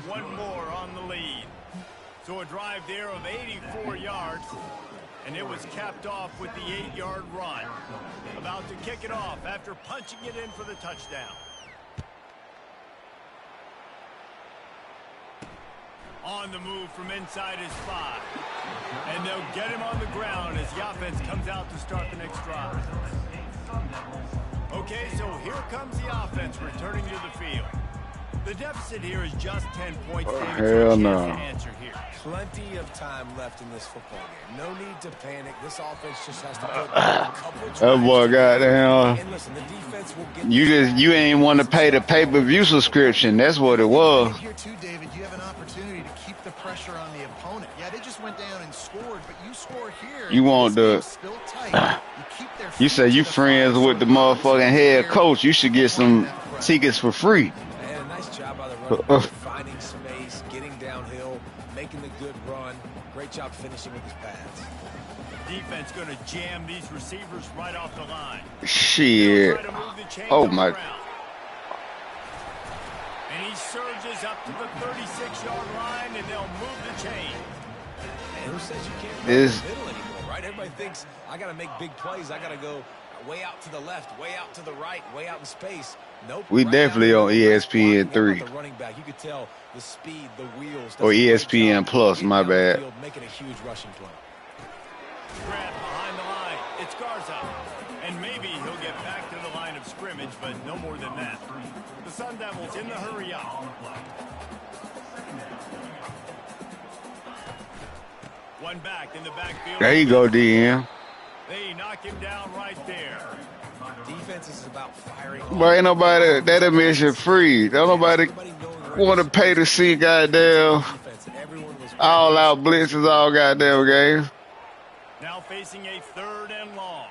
one more on the lead. So a drive there of 84 yards, and it was capped off with the 8-yard run. About to kick it off after punching it in for the touchdown. On the move from inside his 5. And they'll get him on the ground as the offense comes out to start the next drive. Okay, so here comes the offense returning to the field. The deficit here is just 10 points. Hell no. Answer here. Plenty of time left in this football game. No need to panic. This offense just has to put a couple of that boy goddamn. And listen, the defense will get You ain't want to pay the pay-per-view subscription. That's what it was. Here too, David, you have an opportunity to keep the pressure on the opponent. Yeah, they just went down and scored, but you score here. You want the still tight. You say you friends with the motherfucking head coach. You should get some tickets for free. Man, nice job by the running back, finding space, getting downhill, making the good run. Great job finishing with his pads. Defense going to jam these receivers right off the line. Shit. Oh my. And he surges up to the 36-yard line, and they'll move the chain. Man, who says you can't run in the middle anymore, right? Everybody thinks I got to make big plays. I got to go way out to the left, way out to the right, way out in space. Nope. We definitely on ESPN 3. The running back, you could tell the speed, the wheels. Or ESPN Plus, my bad. Making a huge rushing play. Grab behind the line. It's Garza. And maybe he'll get back to the line of scrimmage, but no more than that. The Sun Devils in the hurry up. One back in the backfield. There you go, DM. They knock him down right there. Defense is about firing. But ain't nobody that admission free. Don't nobody want to pay to see goddamn all out blitzes all goddamn games. Now facing a 3rd and long.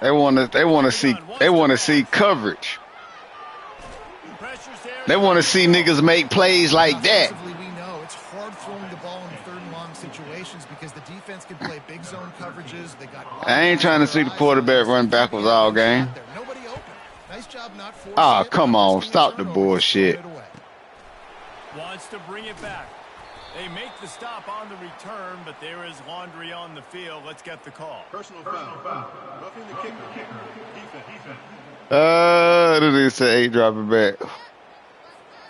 They want to see coverage. They want to see niggas make plays like that. We know it's hard throwing the ball in 3rd and long situations because the defense can play big zone coverages. They got. I ain't trying to see the quarterback run backwards all game. Nobody open. Nice job not forcing it. Oh, come on, stop the bullshit. Wants to bring it back. They make the stop on the return, but there is laundry on the field. Let's get the call. Personal foul. Roughing the kicker. Defense. They say 8 dropping back.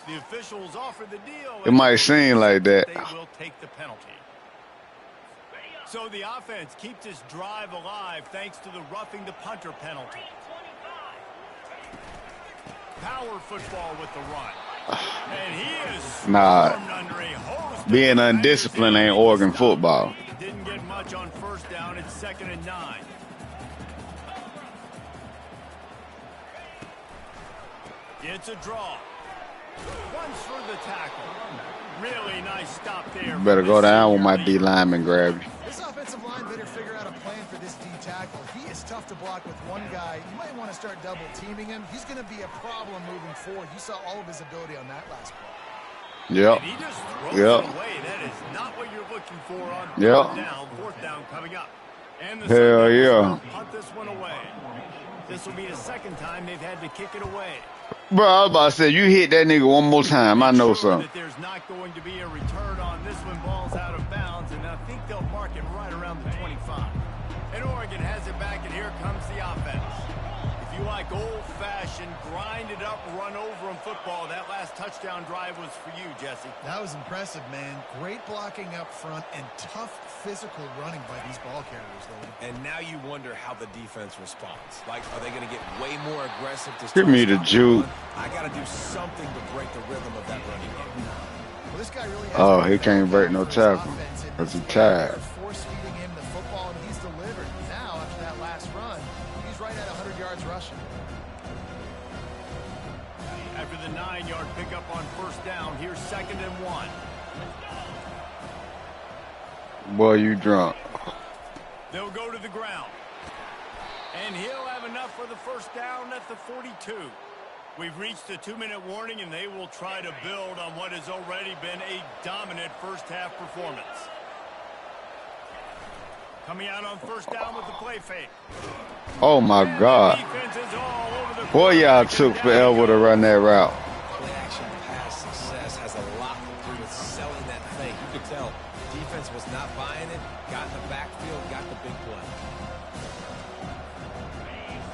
The officials offer the deal. It might seem like that. They will take the penalty. So the offense keeps this drive alive thanks to the roughing the punter penalty. Power football with the run. And he is under a hose. Being undisciplined ain't Oregon football. Didn't get much on 1st down. It's 2nd and 9. It's a draw. Runs through the tackle. Really nice stop there. Better go down when my D lineman grab you. This offensive line better figure out a plan for this D tackle. He is tough to block with one guy. You might want to start double teaming him. He's going to be a problem moving forward. You saw all of his ability on that last play. Yep. And he just throws it away. That is not what you're looking for on 4th down coming up. And the hell yeah. Punt this one away. This will be the 2nd time they've had to kick it away. Bro, I was about to say, you hit that nigga one more time, I know something. That there's not going to be a return on this one. Ball's out of bounds, and I think they'll mark it right around the 25. And Oregon has it back, and here comes the offense. If you like old-fashioned, grind-it-up, run-over-'em football, that last touchdown drive was for you, Jesse. That was impressive, man. Great blocking up front and tough physical running by these ball carriers, though. And now you wonder how the defense responds. Like, are they going to get way more aggressive? Give me the juke. I got to do something to break the rhythm of that running game. Well, this guy really he can't break no tackle because he's tired. Force-feeding him the football, and he's delivered. Now, after that last run, he's right at 100 yards rushing. After the 9-yard pickup on 1st down, here's 2nd and 1. Boy, you drunk. They'll go to the ground. And he'll have enough for the 1st down at the 42. We've reached the 2-minute warning, and they will try to build on what has already been a dominant 1st half performance. Coming out on first down with the play fake. Oh, my God. Boy, y'all took forever to run that route. Play action pass success has a lot to do with selling that fake. You could tell defense was not buying it, got in the backfield, got the big play.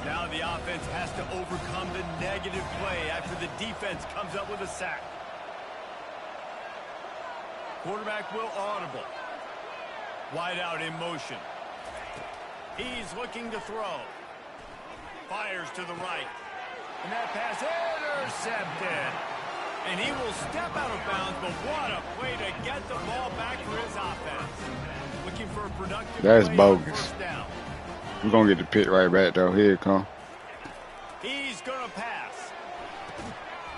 Now the offense has to overcome the negative play after the defense comes up with a sack. Quarterback will audible. Wide out in motion. He's looking to throw. Fires to the right. And that pass intercepted. And he will step out of bounds, but what a play to get the ball back for his offense. Looking for a productive That's play on bogus. first down. We're going to get the pick right back, though. Here it come. He's going to pass.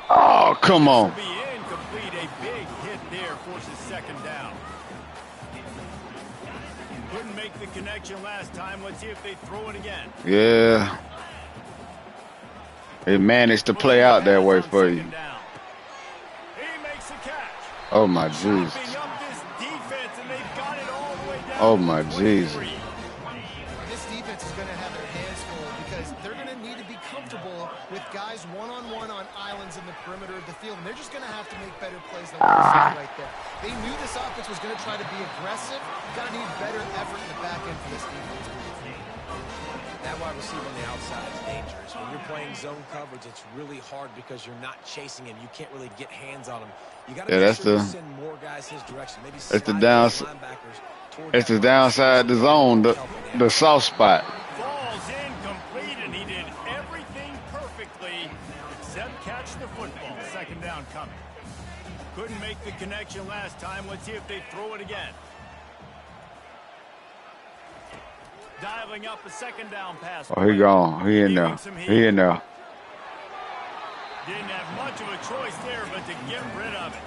Oh, come on. Be incomplete. A big hit there forces second down. Couldn't make the connection last time. Let's see if they throw it again. Yeah. It managed to play out that way for you. He makes a catch. Oh, my Jesus. Chopping up this defense, and they've got it all the way down Oh, to my 23. Jesus. This defense is going to have their hands full because they're going to need to be comfortable with guys one-on-one on islands in the perimeter of the field, and they're just going to have to make better plays like you said right there. They knew this offense was going to try to be aggressive. Got to need better effort in the back end for this defense. That wide receiver on the outside is dangerous. When you're playing zone coverage, it's really hard because you're not chasing him. You can't really get hands on him. You got to make sure you send more guys his direction. Maybe That's the downside. It's the downside of the zone, the soft spot. Falls incomplete, and he did everything perfectly except catch the football. Second down coming. Couldn't make the connection last time. Let's see if they throw it again. Dialing up a second down pass. Oh, he gone. He in there. He in there. Didn't have much of a choice there, but to get rid of it.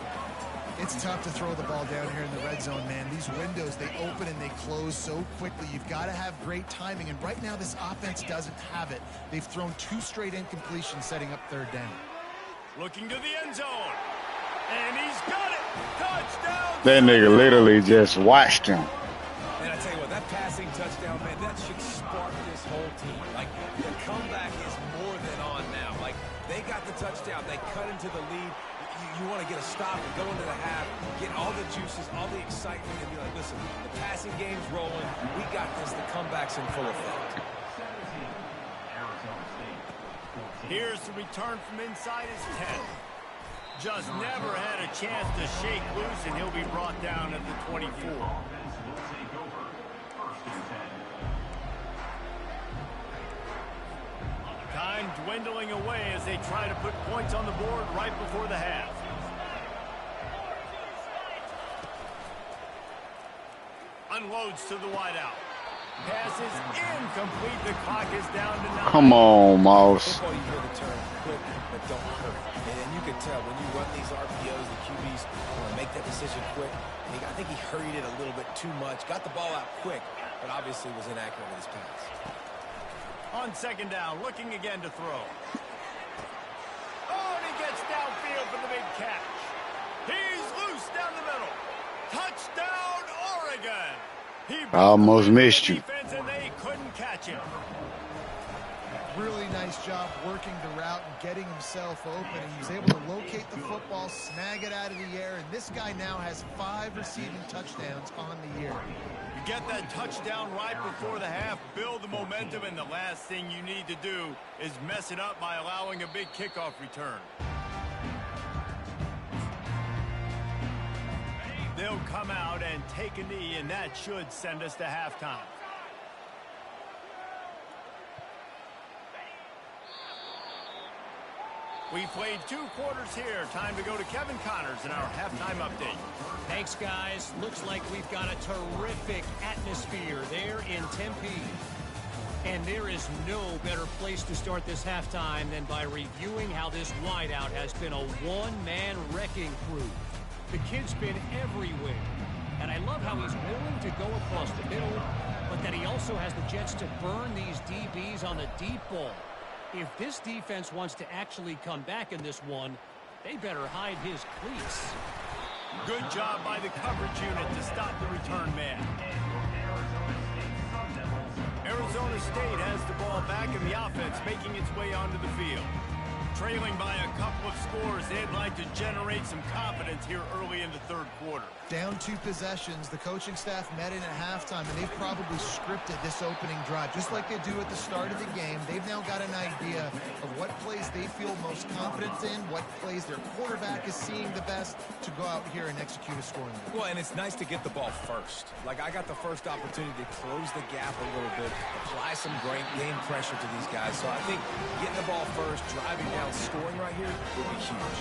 It's tough to throw the ball down here in the red zone, man. These windows, they open and they close so quickly. You've got to have great timing, and right now this offense doesn't have it. They've thrown 2 straight incompletions setting up third down. Looking to the end zone. And he's got it. Touchdown. That nigga literally just watched him. And I tell you what, that passing touchdown, man, that should spark this whole team. Like, the comeback is more than on now. Like, they got the touchdown. They cut into the lead. You want to get a stop and go into the half, get all the juices, all the excitement, and be like, listen, the passing game's rolling. We got this. The comeback's in full effect. Here's the return from inside his 10. Just never had a chance to shake loose, and he'll be brought down at the 24. Time dwindling away as they try to put points on the board right before the half. Unloads to the wideout. Pass is incomplete. The clock is down to 9. Come on, Moss. Football, you hear the term quick, but don't hurt. And you can tell when you run these RPOs, the QBs want to make that decision quick. And I think he hurried it a little bit too much. Got the ball out quick, but obviously was inaccurate with his pass. On second down, looking again to throw. Oh, and he gets downfield for the big catch. He's loose down the middle. Touchdown, Oregon. I almost missed you. Defense, and they couldn't catch him. Really nice job working the route and getting himself open. And he was able to locate the football, snag it out of the air, and this guy now has 5 receiving touchdowns on the year. You get that touchdown right before the half, build the momentum, and the last thing you need to do is mess it up by allowing a big kickoff return. They'll come out and take a knee, and that should send us to halftime. We played 2 quarters here. Time to go to Kevin Connors in our halftime update. Thanks, guys. Looks like we've got a terrific atmosphere there in Tempe. And there is no better place to start this halftime than by reviewing how this wideout has been a one-man wrecking crew. The kid's been everywhere. And I love how he's willing to go across the middle, but that he also has the jets to burn these DBs on the deep ball. If this defense wants to actually come back in this one, they better hide his cleats. Good job by the coverage unit to stop the return man. State has the ball back in the offense, making its way onto the field. Trailing by a couple of scores, they'd like to generate some confidence here early in the third quarter. Down 2 possessions, the coaching staff met in at halftime, and they've probably scripted this opening drive. Just like they do at the start of the game, they've now got an idea of what plays they feel most confident in, what plays their quarterback is seeing the best to go out here and execute a scoring drive. Well, and it's nice to get the ball first. Like, I got the first opportunity to close the gap a little bit, apply some great game pressure to these guys. So I think getting the ball first, driving down, scoring right here would be huge.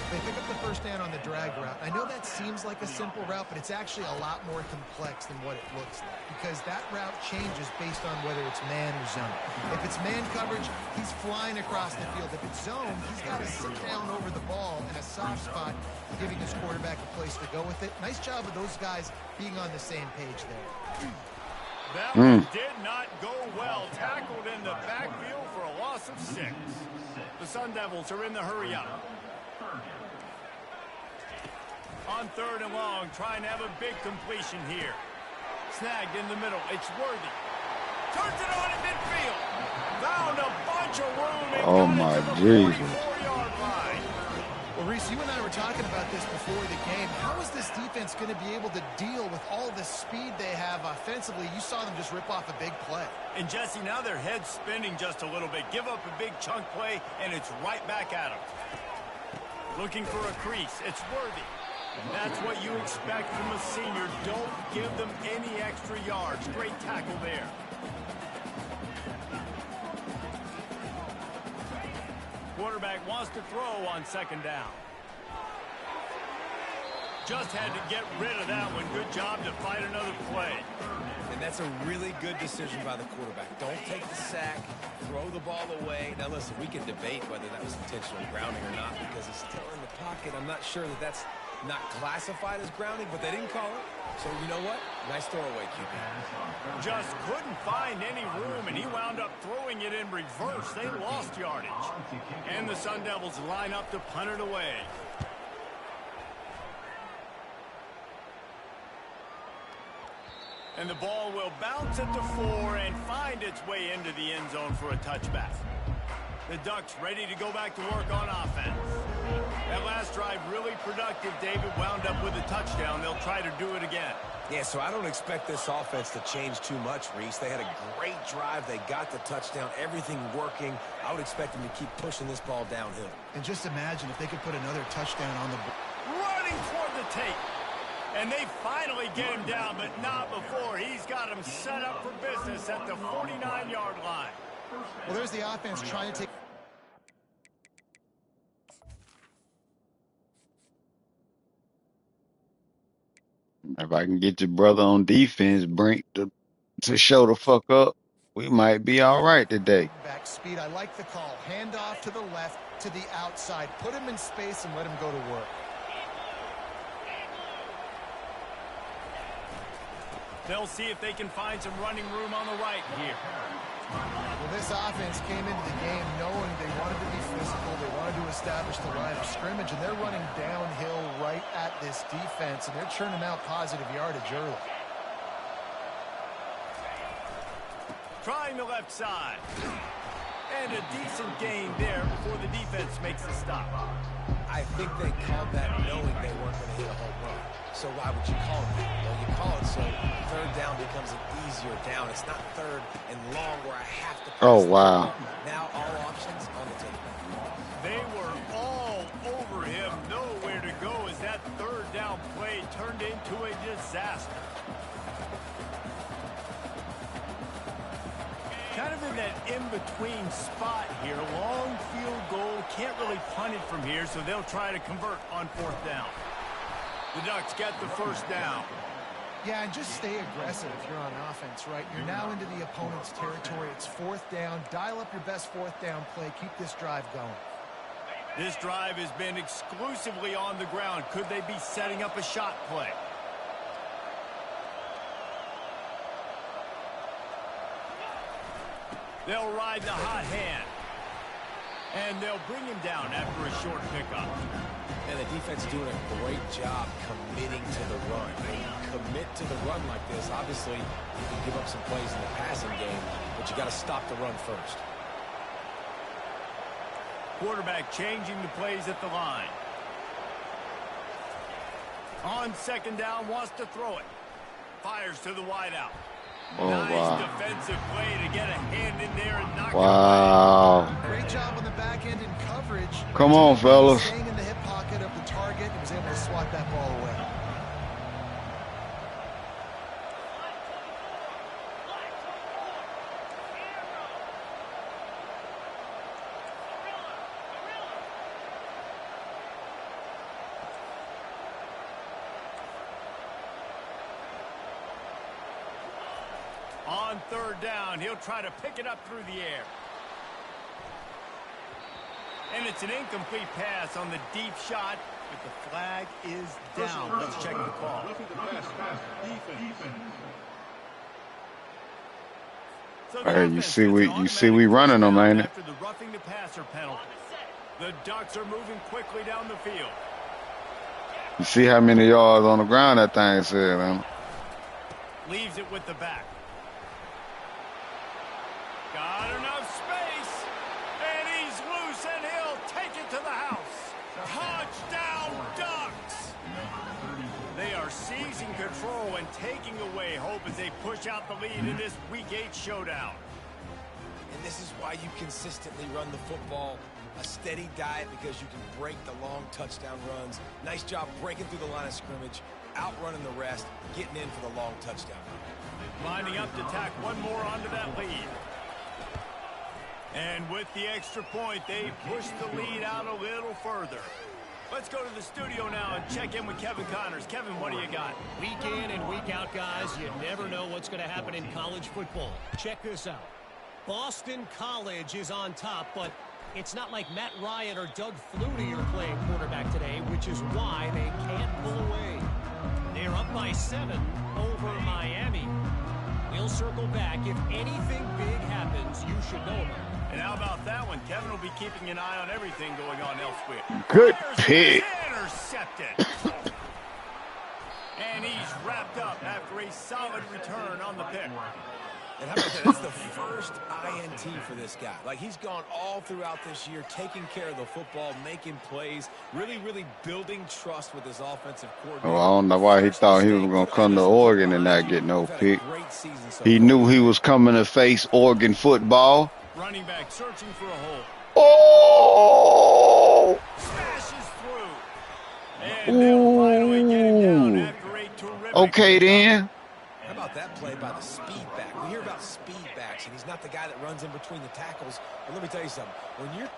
They pick up the first down on the drag route. I know that seems like a simple route, but it's actually a lot more complex than what it looks like, because that route changes based on whether it's man or zone. If it's man coverage, he's flying across the field. If it's zone, he's got to sit down over the ball in a soft spot, giving his quarterback a place to go with it. Nice job of those guys being on the same page there. That one did not go well. Tackled in the backfield for a loss of 6. The Sun Devils are in the hurry up. On 3rd and long, trying to have a big completion here. Snagged in the middle. It's Worthy. Turns it on in midfield. Found a bunch of room and Oh got my it to the Jesus. 44-yard line. Well, Reese, you and I were talking about this before the game. How is this defense going to be able to deal with all the speed they have offensively? You saw them just rip off a big play. And Jesse, now their head's spinning just a little bit. Give up a big chunk play, and it's right back at them. Looking for a crease. It's Worthy. That's what you expect from a senior. Don't give them any extra yards. Great tackle there. Quarterback wants to throw on 2nd down. Just had to get rid of that one. Good job to fight another play. And that's a really good decision by the quarterback. Don't take the sack, throw the ball away. Now, listen, we can debate whether that was intentional grounding or not because he's still in the pocket. I'm not sure that that's not classified as grounding, but they didn't call it. So, you know what? Nice throwaway, QB. Just couldn't find any room, and he wound up throwing it in reverse. They lost yardage. And the Sun Devils line up to punt it away. And the ball will bounce at the 4 and find its way into the end zone for a touchback. The Ducks ready to go back to work on offense. That last drive really productive. David wound up with a touchdown. They'll try to do it again. Yeah, so I don't expect this offense to change too much, Reese. They had a great drive. They got the touchdown. Everything working. I would expect them to keep pushing this ball downhill. And just imagine if they could put another touchdown on the board. Running toward the tape. And they finally get him down, but not before. He's got him set up for business at the 49-yard line. Well, there's the offense trying to take... If I can get your brother on defense, Brink, to show the fuck up, we might be all right today. Back speed. I like the call. Hand off to the left, to the outside. Put him in space and let him go to work. They'll see if they can find some running room on the right here. Well, this offense came into the game knowing they wanted to be physical. They wanted to establish the line of scrimmage, and they're running downhill right at this defense, and they're churning out positive yardage early. Trying the left side. And a decent gain there before the defense makes the stop. I think they called that knowing they weren't going to hit a home run. So why would you call it that? Well, you call it so 3rd down becomes an easier down. It's not 3rd and long where I have to pass. Oh, wow. Now all options on the table. They were all over him. Nowhere to go as that 3rd down play turned into a disaster. Kind of in that in-between spot here. Long field goal. Can't really punt it from here, so they'll try to convert on 4th down. The Ducks get the 1st down. Yeah, and just stay aggressive if you're on offense, right? You're now into the opponent's territory. It's 4th down. Dial up your best 4th down play. Keep this drive going. This drive has been exclusively on the ground. Could they be setting up a shot play? They'll ride the hot hand. And they'll bring him down after a short pickup. And the defense doing a great job committing to the run. When you commit to the run like this, obviously you can give up some plays in the passing game, but you got to stop the run first. Quarterback changing the plays at the line. On second down, wants to throw it. Fires to the wideout. Oh, nice wow. defensive play to get a hand in there and knock Wow. it away. Great job on the back end in coverage. Come on, fellas. Staying in the hip pocket of the target and was able to swat that ball away. On third down, he'll try to pick it up through the air. And it's an incomplete pass on the deep shot, but the flag is down. Let's check the call. Roughing the pass. Defense. So the Hey, offense you gets see an we automatic running them, first down ain't it? after the roughing the passer penalty. The Ducks are moving quickly down the field. You see how many yards on the ground that thing said, man. Leaves it with the back. Got enough space. And he's loose, and he'll take it to the house. Touchdown, Ducks. They are seizing control and taking away hope as they push out the lead in this Week 8 showdown. And this is why you consistently run the football. A steady diet because you can break the long touchdown runs. Nice job breaking through the line of scrimmage, outrunning the rest, getting in for the long touchdown run. Lining up to tack one more onto that lead. And with the extra point, they push the lead out a little further. Let's go to the studio now and check in with Kevin Connors. Kevin, what do you got? Week in and week out, guys, you never know what's going to happen in college football. Check this out. Boston College is on top, but it's not like Matt Ryan or Doug Flutie are playing quarterback today, which is why they can't pull away. They're up by 7 over Miami. We'll circle back. If anything big happens, you should know about it. And how about that one? Kevin will be keeping an eye on everything going on elsewhere. Good Fires pick. intercepted. And he's wrapped up after a solid return on the pick. And how about that? That's the first INT for this guy. Like, he's gone all throughout this year, taking care of the football, making plays, really building trust with his offensive coordinator. Oh, I don't know why he thought he was going to come to Oregon and not get no pick. He knew he was coming to face Oregon football. Running back searching for a hole. Oh! Smashes through. And they'll finally get him down after a terrific Okay, then. How about that play by the speed back? We hear about speed backs, and he's not the guy that runs in between the tackles. But let me tell you something. When you're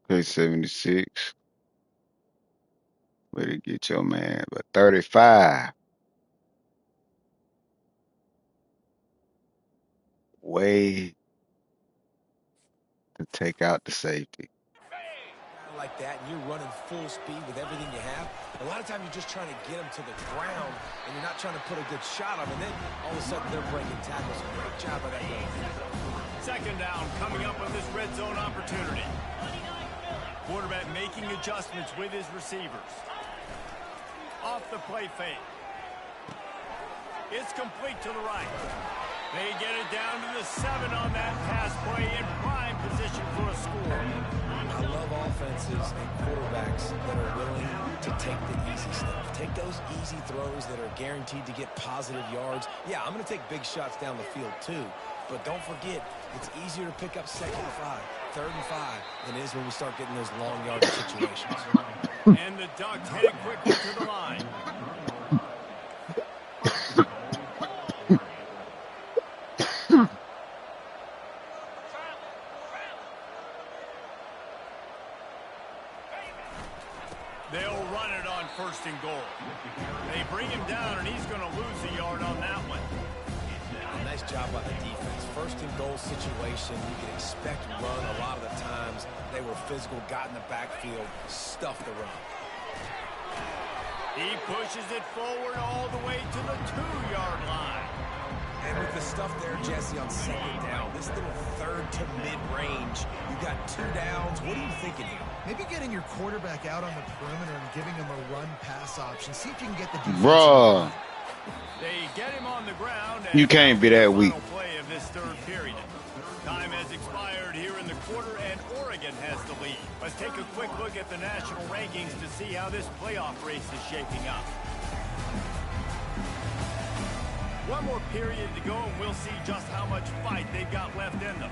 Okay, 76. Way to get your man. But 35. Way to take out the safety. like that and you're running full speed with everything you have, a lot of times you're just trying to get them to the ground and you're not trying to put a good shot on them, and then all of a sudden they're breaking tackles. Great job by that guy. Second down coming up with this red zone opportunity. Quarterback making adjustments with his receivers. Off the play fake. It's complete to the right. They get it down to the 7 on that pass play in prime position for a score. I love offenses and quarterbacks that are willing to take the easy stuff. Take those easy throws that are guaranteed to get positive yards. Yeah, I'm going to take big shots down the field too. But don't forget, it's easier to pick up 2nd and 5, 3rd and 5 than it is when we start getting those long yardage situations. And the Ducks headed quickly to the line. They'll run it on 1st and goal. They bring him down, and he's going to lose a yard on that one. Nice job by the defense. 1st and goal situation, you can expect run a lot of the times. They were physical, got in the backfield, stuffed the run. He pushes it forward all the way to the 2-yard line. And with the stuff there, Jesse, on second down, this little third to mid-range, you got 2 downs. What are you thinking here? Maybe getting your quarterback out on the perimeter and giving him a run-pass option. See if you can get the defense. Bruh. They get him on the ground. You can't be that weak. Play of this third period. Time has expired here in the quarter, and Oregon has the lead. Let's take a quick look at the national rankings to see how this playoff race is shaping up. One more period to go, and we'll see just how much fight they've got left in them.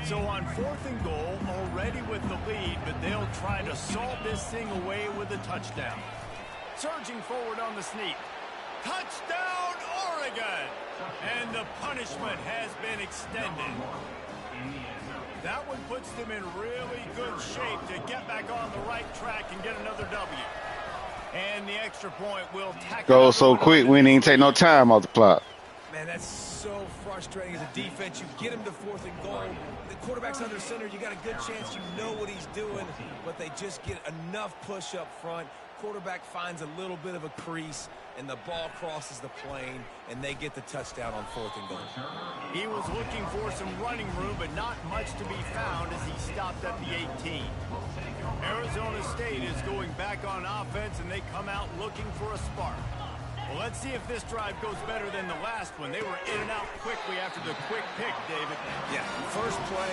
So on 4th and goal, already with the lead, but they'll try to salt this thing away with a touchdown. Surging forward on the sneak. Touchdown, Oregon! And the punishment has been extended. That one puts them in really good shape to get back on the right track and get another W. And the extra point will tackle. Go so quick, we didn't even take no time off the clock. Man, that's so frustrating as a defense. You get him to 4th and goal. The quarterback's under center. You got a good chance. You know what he's doing, but they just get enough push up front. Quarterback finds a little bit of a crease, and the ball crosses the plane, and they get the touchdown on 4th and goal. He was looking for some running room, but not much to be found as he stopped at the 18. Arizona State is going back on offense, and they come out looking for a spark. Well, let's see if this drive goes better than the last one. They were in and out quickly after the quick pick, David. Yeah, first play,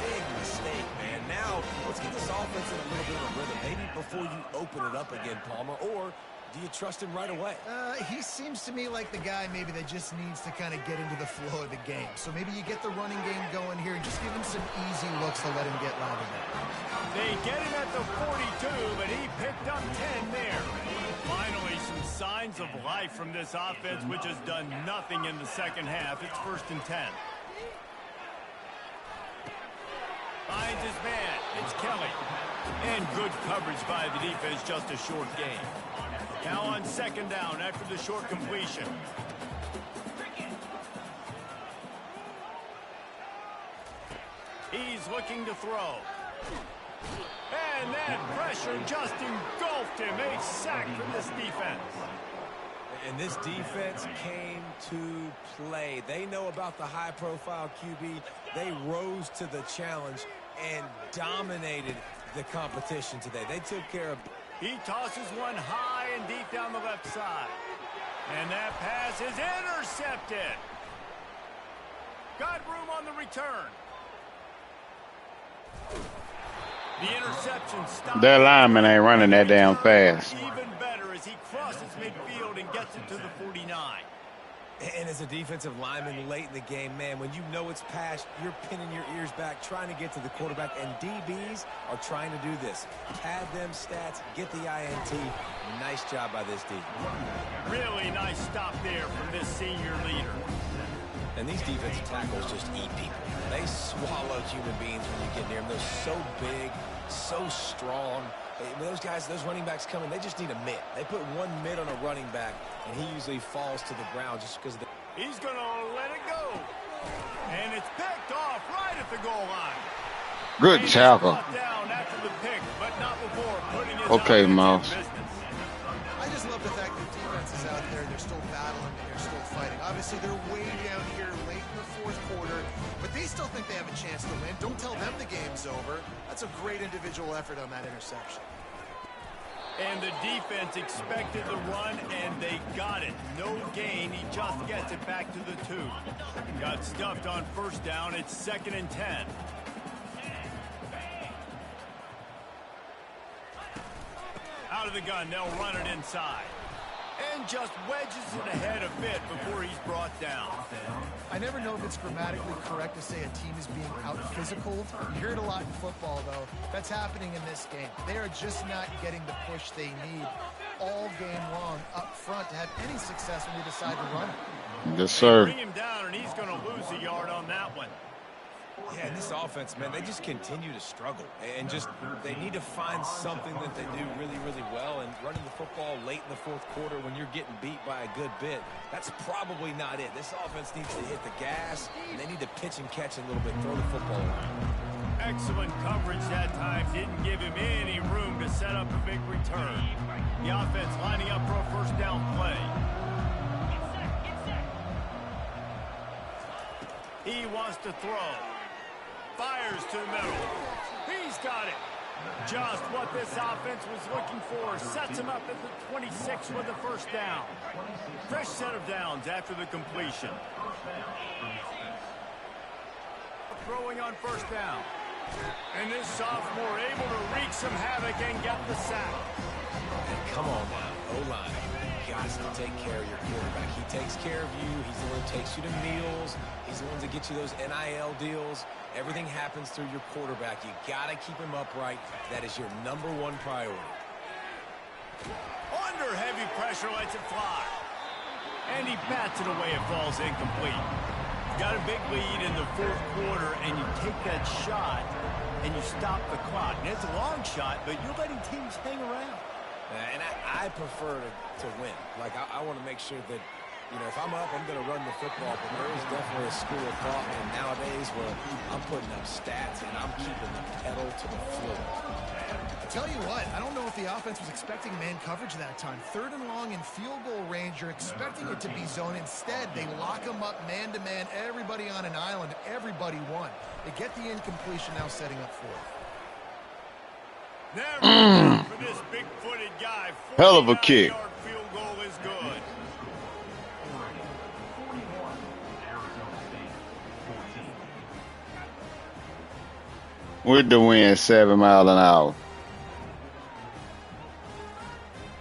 big mistake, man. Now, let's get this offense in a little bit of a rhythm. Maybe before you open it up again, Palmer, or do you trust him right away? He seems to me like the guy maybe that just needs to kind of get into the flow of the game. So maybe you get the running game going here and just give him some easy looks to let him get loud in there. They get him at the 42, but he picked up 10 there. Finally, some signs of life from this offense, which has done nothing in the second half. It's 1st and 10. Finds his man. It's Kelly. And good coverage by the defense, just a short gain. Now on 2nd down after the short completion. He's looking to throw. And that pressure just engulfed him. A sack for this defense. And this defense came to play. They know about the high-profile QB. They rose to the challenge and dominated the competition today. They took care of. He tosses one high and deep down the left side. And that pass is intercepted. Got room on the return. The interception stopped. Their lineman ain't running that damn fast. Even better as he crosses midfield and gets it to the 49. And as a defensive lineman late in the game, man, when you know it's passed, you're pinning your ears back, trying to get to the quarterback, and DBs are trying to do this. Pad them stats, get the INT. Nice job by this D. Really nice stop there from this senior leader. And these defensive tackles just eat people. They swallow human beings when you get near them. They're so big, so strong. When those guys, those running backs come in, they just need a mitt. They put one mitt on a running back, and he usually falls to the ground just because of the... He's going to let it go. And it's picked off right at the goal line. Good tackle. Down after the pick, but not before putting his okay, Mouse. I just love the fact that defense is out there. They're still battling and they're still fighting. Obviously, they're way down here late in the 4th quarter, but they still think they have a chance to win. Don't tell them the game's over. That's a great individual effort on that interception. And the defense expected the run, and they got it. No gain. He just gets it back to the 2. Got stuffed on 1st down. It's 2nd and 10. Out of the gun, they'll run it inside. And just wedges it ahead a bit before he's brought down. I never know if it's grammatically correct to say a team is being out-physical. You hear it a lot in football, though. That's happening in this game. They are just not getting the push they need all game long up front to have any success when they decide to run it. Yes, sir. Bring him down, and he's going to lose a yard on that one. Yeah, and this offense, man, they just continue to struggle. And just, they need to find something that they do really, really well. And running the football late in the fourth quarter when you're getting beat by a good bit, that's probably not it. This offense needs to hit the gas, and they need to pitch and catch a little bit, throw the football around. Excellent coverage that time. Didn't give him any room to set up a big return. The offense lining up for a first down play. He wants to throw. Fires to the middle. He's got it. Just what this offense was looking for. Sets him up at the 26 with the first down. Fresh set of downs after the completion. Throwing on first down. And this sophomore able to wreak some havoc and get the sack. And come on now, O-line. You got to take care of your quarterback. He takes care of you. He's the one who takes you to meals. He's the one that gets you those NIL deals. Everything happens through your quarterback. You got to keep him upright. That is your #1 priority. Under heavy pressure, lets it fly. And he bats it away. It falls incomplete. Got a big lead in the fourth quarter, and you take that shot, and you stop the clock. And it's a long shot, but you're letting teams hang around. And I prefer to win. Like, I want to make sure that, you know, if I'm up, I'm going to run the football. But there is definitely a school of thought and nowadays where I'm putting up stats and I'm keeping the pedal to the floor. I tell you what, I don't know if the offense was expecting man coverage that time. 3rd and long in field goal range, you're expecting it to be zone. Instead, they lock them up man-to-man, everybody on an island, everybody won. They get the incompletion, now setting up for it. Never for this big-footed guy. Hell of a kick. Field goal is good. With the wind 7 miles an hour.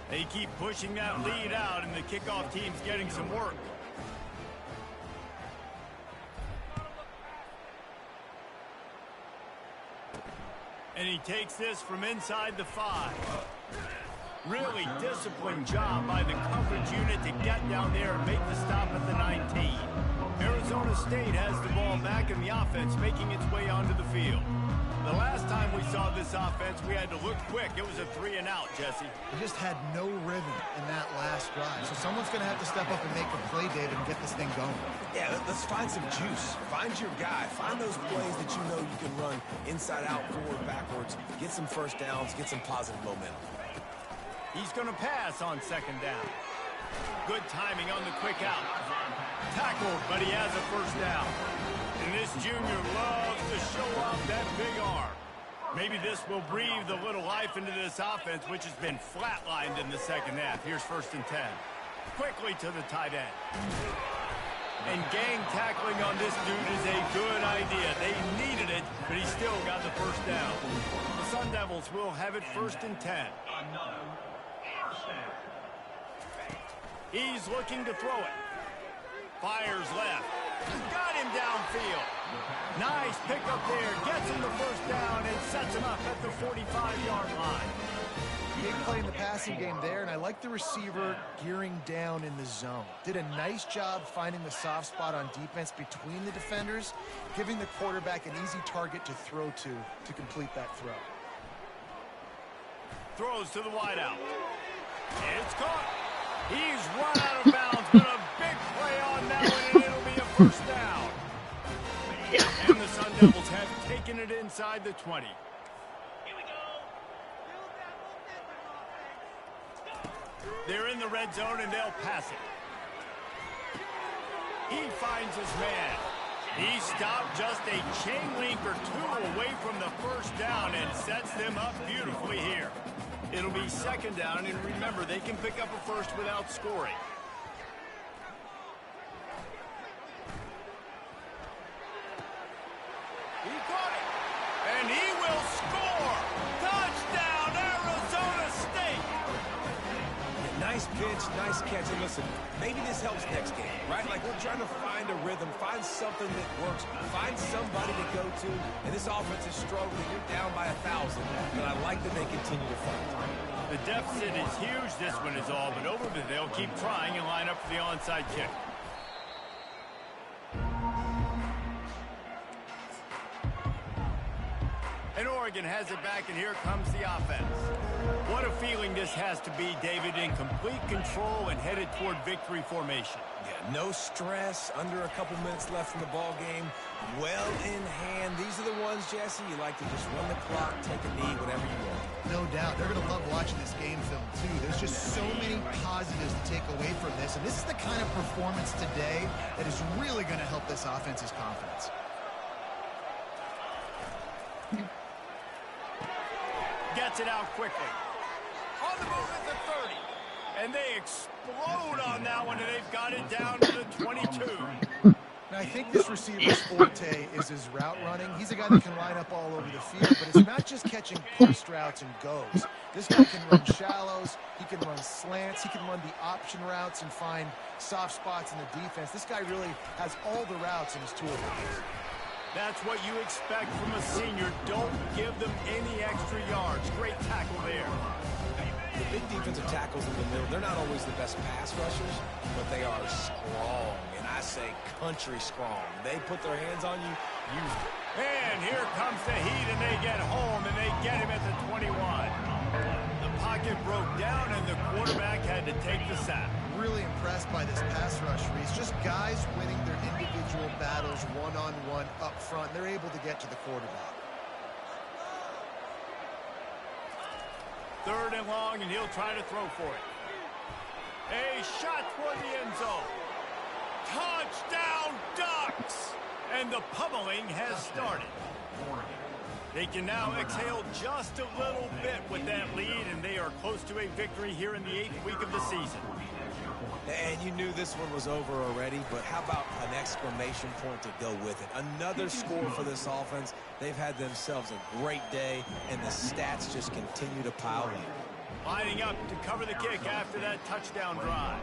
They keep pushing that lead out, and the kickoff team's getting some work. And he takes this from inside the 5. Really disciplined job by the coverage unit to get down there and make the stop at the 19. Arizona State has the ball back, and the offense making its way onto the field. The last time we saw this offense, we had to look quick. It was a 3-and-out, Jesse. They just had no rhythm in that last drive. So someone's going to have to step up and make a play, David, and get this thing going. Yeah, let's find some juice. Find your guy. Find those plays that you know you can run inside out, forward, backwards. Get some first downs. Get some positive momentum. He's going to pass on 2nd down. Good timing on the quick out. Tackled, but he has a first down. And this junior loves to show off that big arm. Maybe this will breathe a little life into this offense, which has been flatlined in the second half. Here's 1st and 10. Quickly to the tight end. And gang tackling on this dude is a good idea. They needed it, but he still got the first down. The Sun Devils will have it 1st and 10. He's looking to throw it. Fires left. Got him downfield. Nice pickup there. Gets him the first down and sets him up at the 45-yard line. Big play in the passing game there, and I like the receiver gearing down in the zone. Did a nice job finding the soft spot on defense between the defenders, giving the quarterback an easy target to throw to complete that throw. Throws to the wideout. It's caught. He's run out of bounds, but a big play on that one, and it'll be a first down. And the Sun Devils have taken it inside the 20. They're in the red zone, and they'll pass it. He finds his man. He stopped just a chain link or 2 away from the first down and sets them up beautifully here. It'll be 2nd down, and remember, they can pick up a first without scoring. He caught it, and he will score. Touchdown, Arizona State. Yeah, nice pitch, nice catch. And listen, maybe this helps next game, right? Like, we're trying to find a rhythm, find something that works, find somebody to go to. And this offense is struggling. You're down by 1,000, but I like that they continue to fight. The deficit is huge, this one is all, but over there, they'll keep trying and line up for the onside kick. Oregon has it back, and here comes the offense. What a feeling this has to be, David, in complete control and headed toward victory formation. Yeah, no stress, under a couple minutes left in the ball game, well in hand. These are the ones, Jesse, you like to just run the clock, take a knee, whatever you want. No doubt. They're going to love watching this game film, too. There's just so many positives to take away from this, and this is the kind of performance today that is really going to help this offense's confidence. Gets it out quickly. On the move at the 30. And they explode on that one, and they've got it down to the 22. Now, I think this receiver's forte is his route running. He's a guy that can line up all over the field, but it's not just catching post routes and goes. This guy can run shallows, he can run slants, he can run the option routes and find soft spots in the defense. This guy really has all the routes in his toolbox. That's what you expect from a senior. Don't give them any extra yards. Great tackle there. The big defensive tackles in the middle, they're not always the best pass rushers, but they are strong, and I say country strong. They put their hands on you, use it. And here comes the heat, and they get home, and they get him at the 21. The pocket broke down, and the quarterback had to take the sack. Really impressed by this pass rush, Reese. Just guys winning their individual battles one-on-one up front. They're able to get to the quarterback. 3rd and long, and he'll try to throw for it. A shot toward the end zone. Touchdown, Ducks! And the pummeling has started. They can now exhale just a little bit with that lead, and they are close to a victory here in the 8th week of the season. And you knew this one was over already, but how about an exclamation point to go with it? Another score for this offense. They've had themselves a great day, and the stats just continue to pile in. Lining up to cover the kick after that touchdown drive.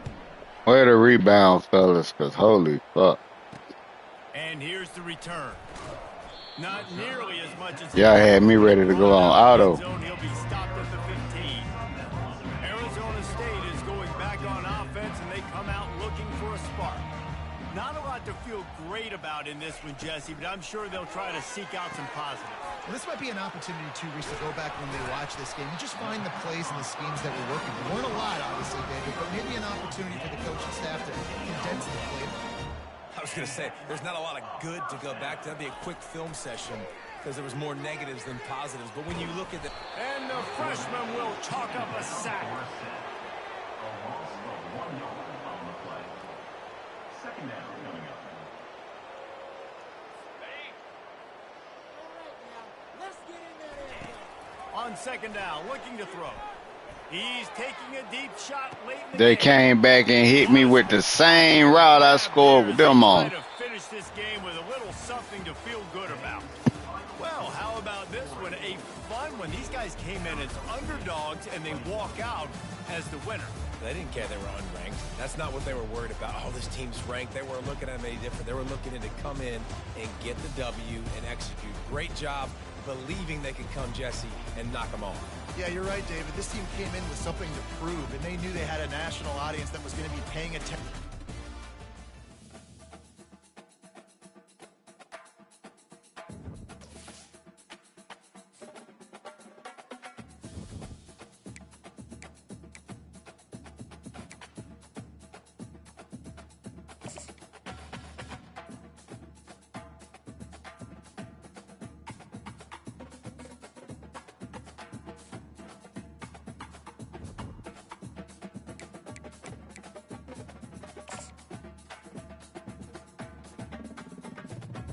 Where the rebound, fellas, because holy fuck. And here's the return. Not nearly as much as... Y'all had me ready to go on auto. He'll be stopped at the 15. Arizona State is going back on offense, and they come out looking for a spark. Not a lot to feel great about in this one, Jesse, but I'm sure they'll try to seek out some positives. Well, this might be an opportunity, too, Reese, to go back when they watch this game and just find the plays and the schemes that were working. There weren't a lot, obviously, David, but maybe an opportunity for the coaching staff to condense the play. I was going to say, there's not a lot of good to go back to. That'd be a quick film session because there was more negatives than positives. But when you look at the... And the freshman will chalk up a sack. On 2nd down, looking to throw. He's taking a deep shot late in the They game. came back and hit me with the same route I scored with them on. To finish this game with a little something to feel good about. Well, how about this one? A fun one. These guys came in as underdogs, and they walk out as the winner. They didn't care they were unranked. That's not what they were worried about. Oh, this team's ranked. They weren't looking at them any different. They were looking in to come in and get the W and execute. Great job believing they could come, Jesse, and knock them off. Yeah, you're right, David. This team came in with something to prove, and they knew they had a national audience that was going to be paying attention.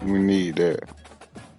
We need that.